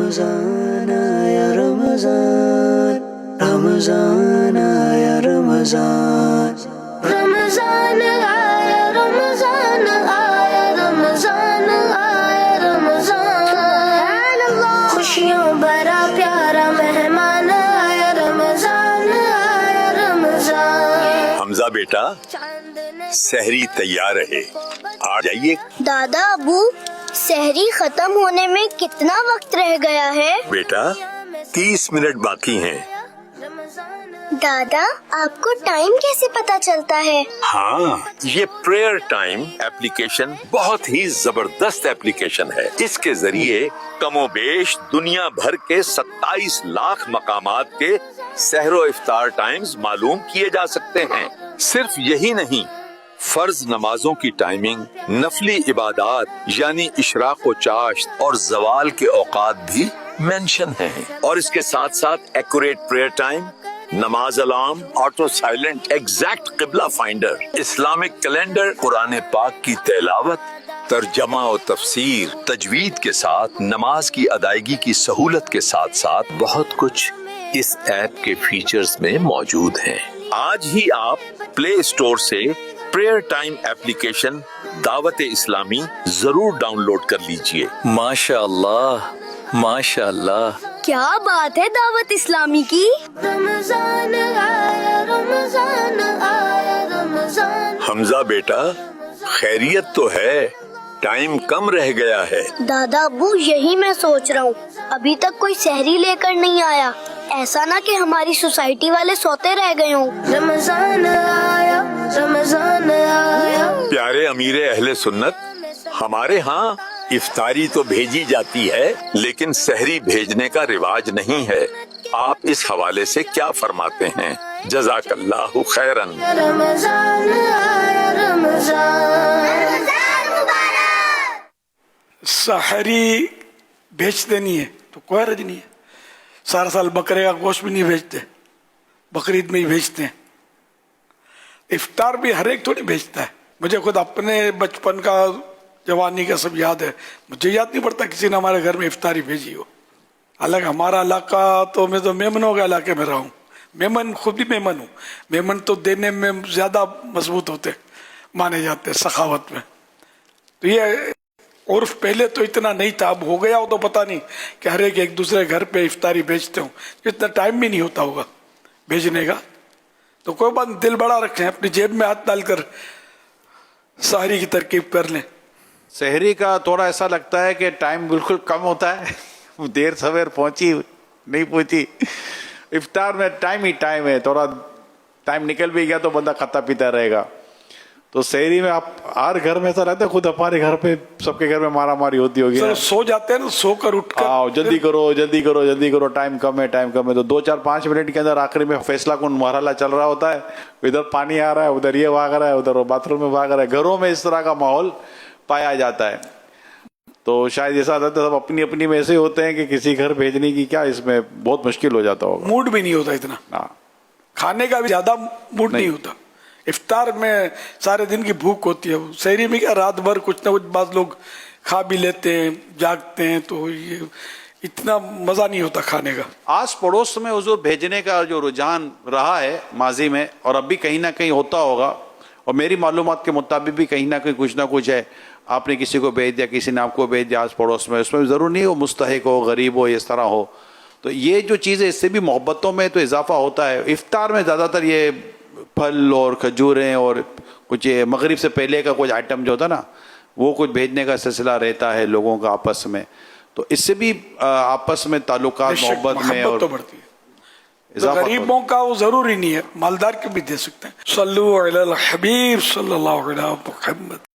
رمضان آیا رمضان، رمضان آیا رمضان، رمضان آیا رمضان آیا رمضان آیا رمضان، خوشیوں بھرا پیارا مہمان آیا رمضان آیا رمضان۔ حمزہ بیٹا سحری تیار ہے، آ جائیے۔ دادا ابو سحری ختم ہونے میں کتنا وقت رہ گیا ہے؟ بیٹا 30 منٹ باقی ہیں۔ دادا آپ کو ٹائم کیسے پتا چلتا ہے؟ ہاں، یہ پریئر ٹائم ایپلیکیشن بہت ہی زبردست ایپلیکیشن ہے۔ اس کے ذریعے کم و بیش دنیا بھر کے 27 لاکھ مقامات کے سحر و افطار ٹائمز معلوم کیے جا سکتے ہیں۔ صرف یہی نہیں، فرض نمازوں کی ٹائمنگ، نفلی عبادات یعنی اشراق و چاشت اور زوال کے اوقات بھی مینشن ہیں، اور اس کے ساتھ ساتھ ایکوریٹ پریئر ٹائم، نماز الارم، آٹو سائلنٹ، ایگزیکٹ قبلہ فائنڈر، اسلامک کیلنڈر، قرآن پاک کی تلاوت، ترجمہ و تفسیر، تجوید کے ساتھ نماز کی ادائیگی کی سہولت کے ساتھ ساتھ بہت کچھ اس ایپ کے فیچرز میں موجود ہیں۔ آج ہی آپ پلے اسٹور سے پریئر ٹائم ایپلیکیشن دعوت اسلامی ضرور ڈاؤن لوڈ کر لیجئے۔ ماشاء اللہ ماشاء اللہ۔ کیا بات ہے دعوت اسلامی کی۔ رمضان آیا رمضان آیا رمضان۔ حمزہ بیٹا خیریت تو ہے، ٹائم کم رہ گیا ہے۔ دادا ابو یہی میں سوچ رہا ہوں، ابھی تک کوئی سحری لے کر نہیں آیا، ایسا نہ کہ ہماری سوسائٹی والے سوتے رہ گئے ہوں۔ رمضان آیا رمضان آیا۔ پیارے امیر اہل سنت، ہمارے ہاں افطاری تو بھیجی جاتی ہے لیکن سحری بھیجنے کا رواج نہیں ہے۔ آپ اس حوالے سے کیا فرماتے ہیں؟ جزاک اللہ خیرن۔ رمضان آیا رمضان۔ سحری بیچتے نہیں ہے تو کوئی حرج نہیں ہے، سارا سال بکرے کا گوشت بھی نہیں بیچتے، بقرعید میں ہی بیچتے ہیں۔ افطار بھی ہر ایک تھوڑی بیچتا ہے۔ مجھے خود اپنے بچپن کا جوانی کا سب یاد ہے، مجھے یاد نہیں پڑتا کسی نے ہمارے گھر میں افطاری بھیجی ہو۔ حالانکہ ہمارا علاقہ تو میں تو میمنوں کے علاقے میں رہا ہوں، میمن خود بھی میمن ہوں، میمن تو دینے میں زیادہ مضبوط ہوتے مانے جاتے سخاوت میں۔ تو یہ عرف پہلے تو اتنا نہیں تھا، اب ہو گیا ہو تو پتہ نہیں کہ ہر ایک دوسرے گھر پہ افطاری بیچتے ہوں، اتنا ٹائم بھی نہیں ہوتا ہوگا بھیجنے کا۔ تو کوئی بات دل بڑا رکھیں، اپنی جیب میں ہاتھ ڈال کر سحری کی ترکیب کر لیں۔ سحری کا تھوڑا ایسا لگتا ہے کہ ٹائم بالکل کم ہوتا ہے، دیر سویر پہنچی نہیں پہنچی۔ افطار میں ٹائم ہی ٹائم ہے، تھوڑا ٹائم نکل بھی گیا تو بندہ کھاتا پیتا رہے گا۔ تو سحری میں آپ ہر گھر میں ایسا رہتا ہے، خود ہمارے گھر پہ سب کے گھر میں مارا ماری ہوتی ہوگی، سو جاتے ہیں نا، سو کر اٹھ کر آؤ جلدی کرو جلدی کرو جلدی کرو، ٹائم کم ہے ٹائم کم ہے۔ تو 2-4-5 منٹ کے اندر آخری میں فیصلہ کن مرحلہ چل رہا ہوتا ہے، ادھر پانی آ رہا ہے، ادھر یہ بھاگ رہا ہے، ادھر وہ باتھ روم میں بھاگ رہا ہے۔ گھروں میں اس طرح کا ماحول پایا جاتا ہے۔ تو شاید ایسا ہوتا ہے سب اپنی اپنی میں ایسے ہوتے ہیں کہ کسی گھر بھیجنے کی کیا، اس میں بہت مشکل ہو جاتا ہوگا، موڈ بھی نہیں ہوتا اتنا، ہاں کھانے کا بھی زیادہ موڈ نہیں ہوتا۔ افطار میں سارے دن کی بھوک ہوتی ہے، سحری میں کیا رات بھر کچھ نہ کچھ بعض لوگ کھا بھی لیتے ہیں، جاگتے ہیں، تو یہ اتنا مزہ نہیں ہوتا کھانے کا۔ آس پڑوس میں حضور بھیجنے کا جو رجحان رہا ہے ماضی میں، اور اب بھی کہیں نہ کہیں ہوتا ہوگا، اور میری معلومات کے مطابق بھی کہیں نہ کچھ ہے۔ آپ نے کسی کو بھیج دیا، کسی نے آپ کو بھیج دیا آس پڑوس میں، اس میں ضرور نہیں وہ مستحق ہو، غریب ہو، اس طرح ہو۔ تو یہ جو چیزیں، اس سے بھی محبتوں میں تو اضافہ ہوتا ہے۔ افطار میں زیادہ تر یہ پھل اور کھجوریں اور کچھ مغرب سے پہلے کا کچھ آئٹم جو ہوتا نا، وہ کچھ بھیجنے کا سلسلہ رہتا ہے لوگوں کا آپس میں، تو اس سے بھی آپس میں تعلقات محبت میں اور تو بڑھتی ہے۔ تو غریبوں کا وہ ضروری نہیں ہے، مالدار کے بھی دے سکتے ہیں۔ صلو علی الحبیب صلی اللہ علیہ محمد۔